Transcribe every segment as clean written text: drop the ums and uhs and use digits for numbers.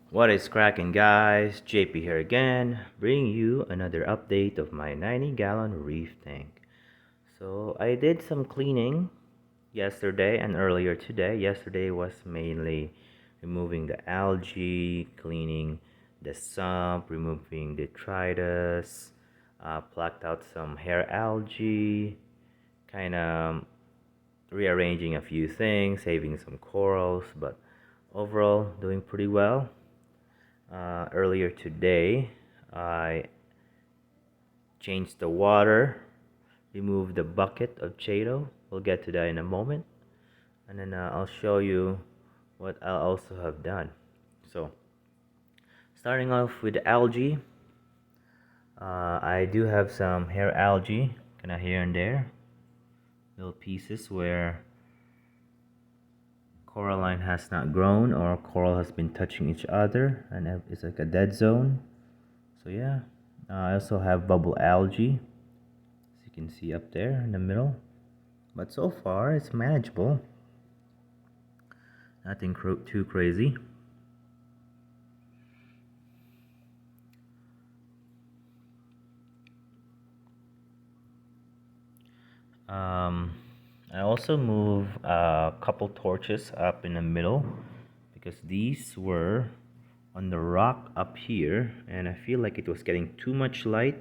What is cracking, guys? JP here again, bringing you another update of my 90-gallon reef tank. So I did some cleaning yesterday and earlier today. Yesterday was mainly removing the algae, cleaning the sump, removing detritus, plucked out some hair algae, kind of rearranging a few things, saving some corals, but overall doing pretty well. Earlier today, I changed the water, removed the bucket of cheato. We'll get to that in a moment, and then I'll show you what I also have done. So, starting off with the algae, I do have some hair algae, kind of here and there, little pieces where coralline has not grown or coral has been touching each other, and it's like a dead zone. So yeah, I also have bubble algae, as you can see up there in the middle, but so far it's manageable, nothing too crazy. um, I also move a couple torches up in the middle because these were on the rock up here, and I feel like it was getting too much light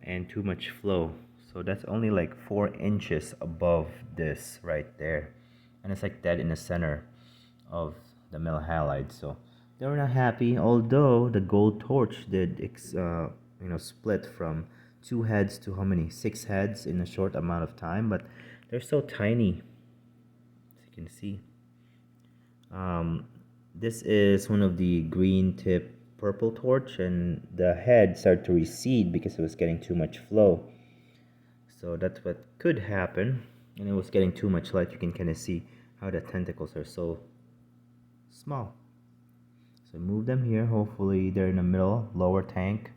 and too much flow. So that's only like 4 inches above this right there, and it's like dead in the center of the metal halide. So they were not happy, although the gold torch did split from 2 heads to how many, 6 heads in a short amount of time, but they're so tiny, as you can see. um, this is one of the green tip purple torch, and the head started to recede because it was getting too much flow. So that's what could happen, and it was getting too much light. You can kind of see how the tentacles are so small. So move them here. Hopefully they're in the middle, lower tank.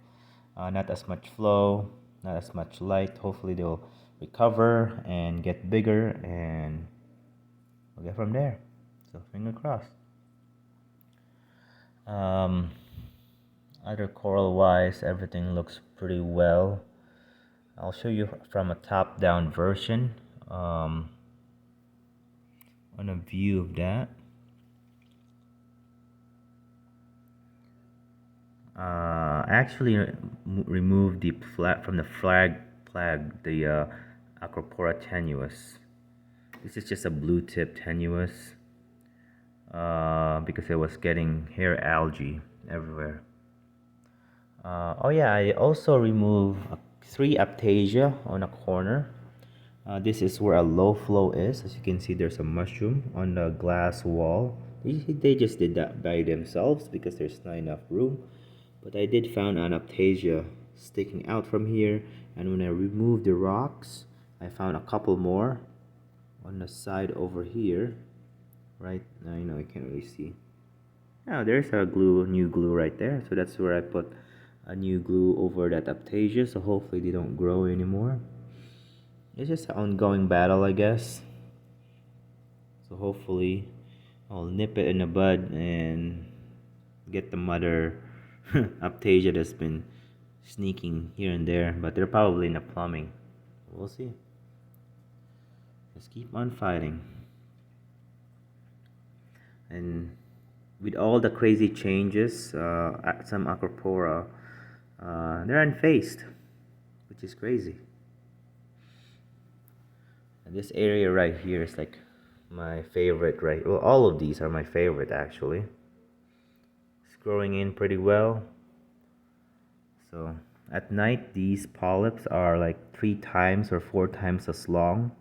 Not as much flow, not as much light. Hopefully they'll recover and get bigger, and we'll get from there. So finger crossed. Um, Other coral wise, everything looks pretty well. I'll show you from a top down version, on a view of that. Actually removed the flag from the flag, the Acropora tenuis. This is just a blue tip tenuis, because it was getting hair algae everywhere. Oh yeah, I also removed 3 Aptasia on a corner. This is where a low flow is. As you can see, there's a mushroom on the glass wall. They just did that by themselves because there's not enough room. But I did found an Aptasia sticking out from here, and when I removed the rocks, I found a couple more on the side over here. Right now, I can't really see. Now there's a new glue right there. So that's where I put a new glue over that Aptasia. So hopefully they don't grow anymore. It's just an ongoing battle, I guess. So hopefully I'll nip it in the bud and get the mother Aptasia that's been sneaking here and there, but they're probably in the plumbing. We'll see. Just keep on fighting. And with all the crazy changes, some Acropora, they're unfazed, which is crazy. And this area right here is like my favorite, right? Well, all of these are my favorite actually. It's growing in pretty well. So at night, these polyps are like 3 times or 4 times as long,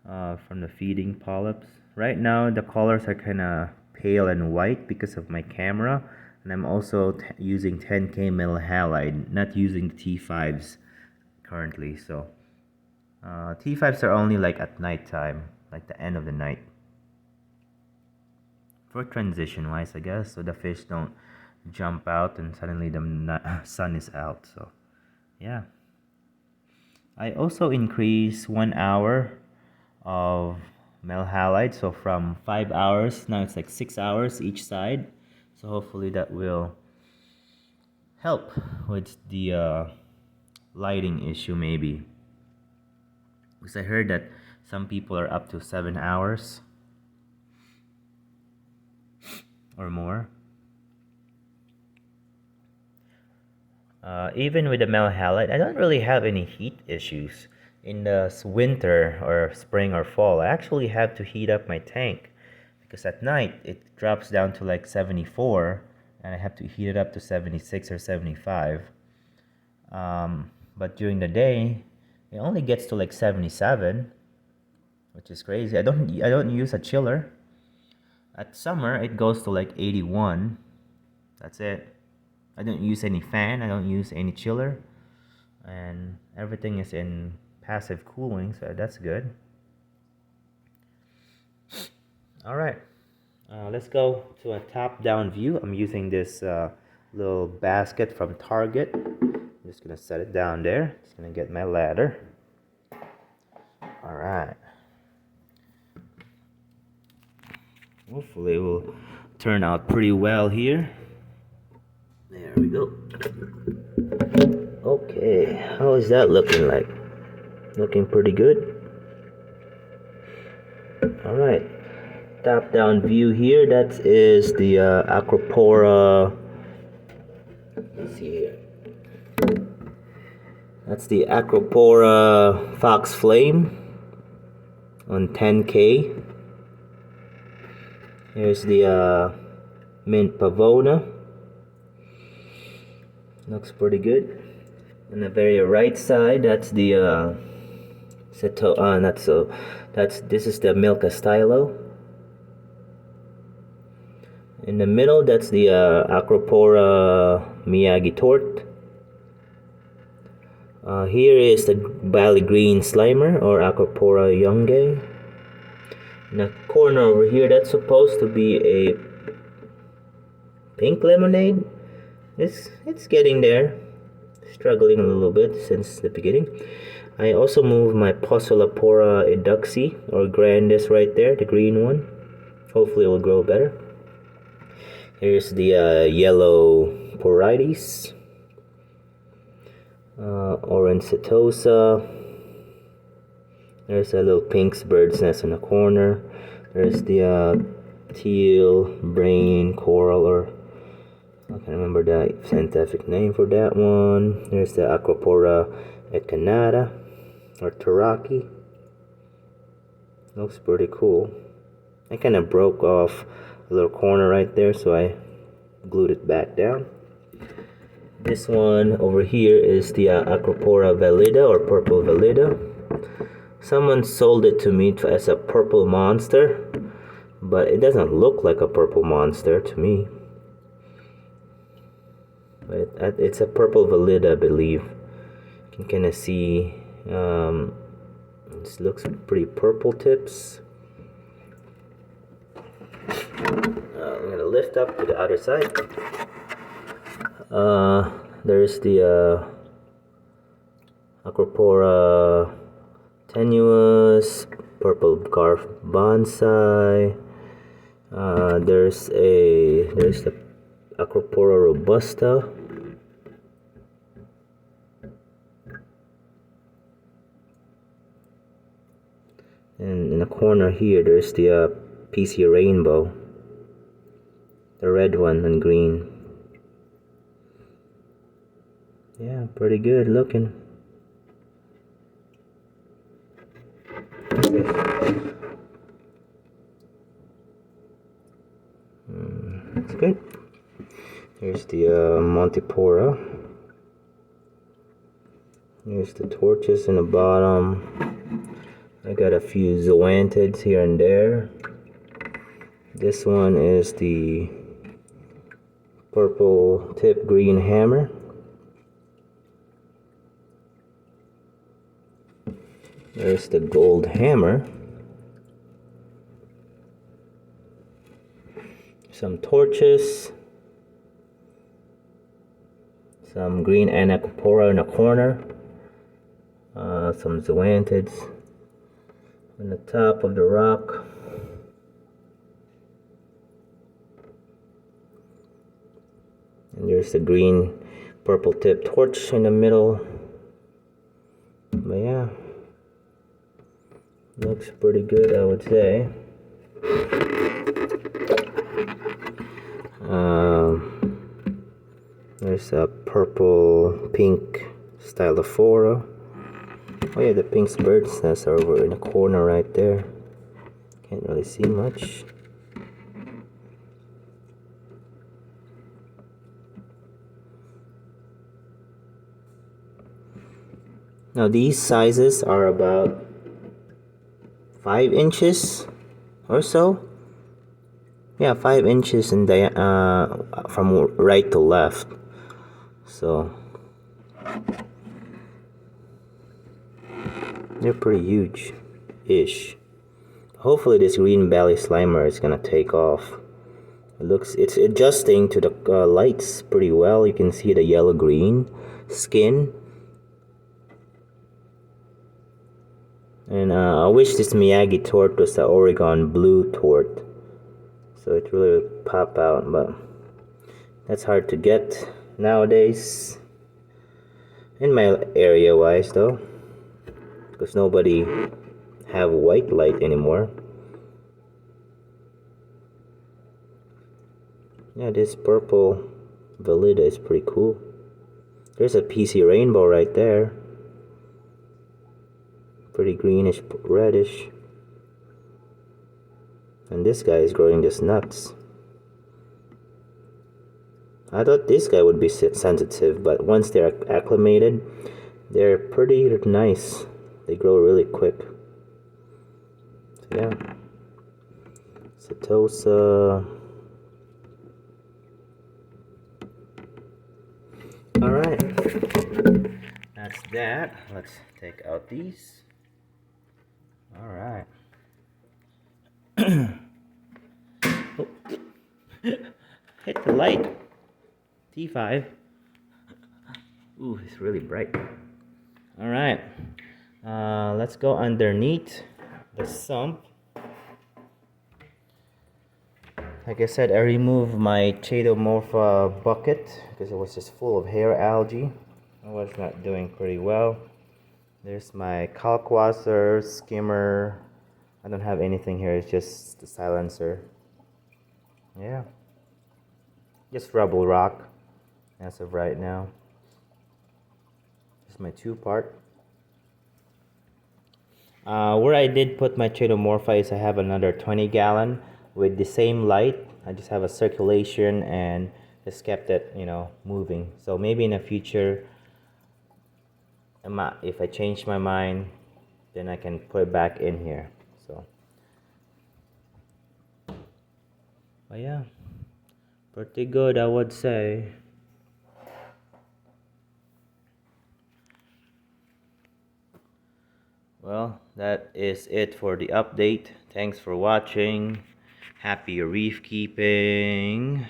from the feeding polyps. Right now, the colors are kind of pale and white because of my camera, and I'm also using 10K metal halide, not using the T5s currently. So T5s are only like at night time, like the end of the night, for transition wise, I guess, so the fish don't jump out and suddenly the sun is out. So yeah, I also increased 1 hour of male halide, so from 5 hours now it's like 6 hours each side. So hopefully that will help with the lighting issue maybe. Because I heard that some people are up to 7 hours or more. Even with the male halide, I don't really have any heat issues. In the winter or spring or fall, I actually have to heat up my tank because at night it drops down to like 74 and I have to heat it up to 76 or 75. But during the day, it only gets to like 77, which is crazy. I don't use a chiller. At summer, it goes to like 81. That's it. I don't use any fan. I don't use any chiller, and everything is in passive cooling, so that's good. All right, let's go to a top-down view. I'm using this little basket from Target. I'm just gonna set it down there. Just gonna get my ladder. All right. Hopefully, it will turn out pretty well here. There we go. Okay, how is that looking like? Looking pretty good. All right, top down view here. That is the Acropora. Let's see here. That's the Acropora Fox Flame on 10K. Here's the Mint Pavona. Looks pretty good. On the very right side, that's the this is the Milka Stylo. In the middle, that's the Acropora Miyagi Tort. Here is the Bali Green Slimer or Acropora Youngay. In the corner over here, that's supposed to be a pink lemonade. It's getting there. Struggling a little bit since the beginning. I also moved my Posolapora Eduxi or Grandis right there, the green one. Hopefully it will grow better. Here's the yellow Porites, orange Setosa. There's a little pink bird's nest in the corner. There's the teal brain coral, or I can't remember the scientific name for that one. There's the Acropora echinata or Taraki. Looks pretty cool. I kind of broke off a little corner right there, so I glued it back down. This one over here is the Acropora valida or purple valida. Someone sold it to me as a purple monster, but it doesn't look like a purple monster to me. But it's a purple valida, I believe. You can kind of see this looks pretty purple tips. I'm gonna lift up to the other side. There's the Acropora tenuous, purple scarf bonsai. There's the Acropora robusta. And in the corner here, there's the PC rainbow, the red one and green. Yeah, pretty good looking. That's good. Here's the Montipora. Here's the torches in the bottom. I got a few zoanthids here and there. This one is the purple tip green hammer. There's the gold hammer. Some torches. Some green Anacropora in the corner. Some zoanthids on the top of the rock. And there's the green purple tip torch in the middle. But yeah, looks pretty good, I would say. There's a purple pink stylophora. Oh yeah, the pink's bird's nest are over in the corner right there. Can't really see much. Now these sizes are about 5 inches or so. Yeah, 5 inches in from right to left. So they're pretty huge-ish. Hopefully this green belly slimer is gonna take off. It's adjusting to the lights pretty well. You can see the yellow-green skin. And I wish this Miyagi tort was the Oregon blue tort, so it really would pop out, but that's hard to get nowadays. In my area wise though, because nobody have white light anymore. Yeah, this purple Velida is pretty cool. There's a PC rainbow right there. Pretty greenish reddish. And this guy is growing just nuts. I thought this guy would be sensitive, but once they're acclimated, they're pretty nice. They grow really quick. So yeah. Setosa. Alright. That's that. Let's take out these. Alright. Oh. Hit the light. T5. Ooh, it's really bright. Alright. Let's go underneath the sump. Like I said, I removed my cheato bucket because it was just full of hair algae. I was not doing pretty well. There's my kalkwasser, skimmer. I don't have anything here, it's just the silencer. Yeah. Just rubble rock as of right now. This is my 2-part. Where I did put my cheato is I have another 20-gallon with the same light. I just have a circulation and just kept it, moving. So maybe in the future, if I change my mind, then I can put it back in here. So, but yeah, pretty good, I would say. Well, that is it for the update. Thanks for watching. Happy reef keeping.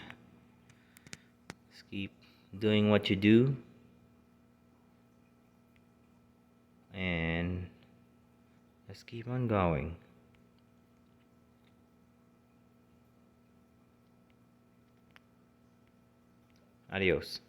Just keep doing what you do. And just keep on going. Adios.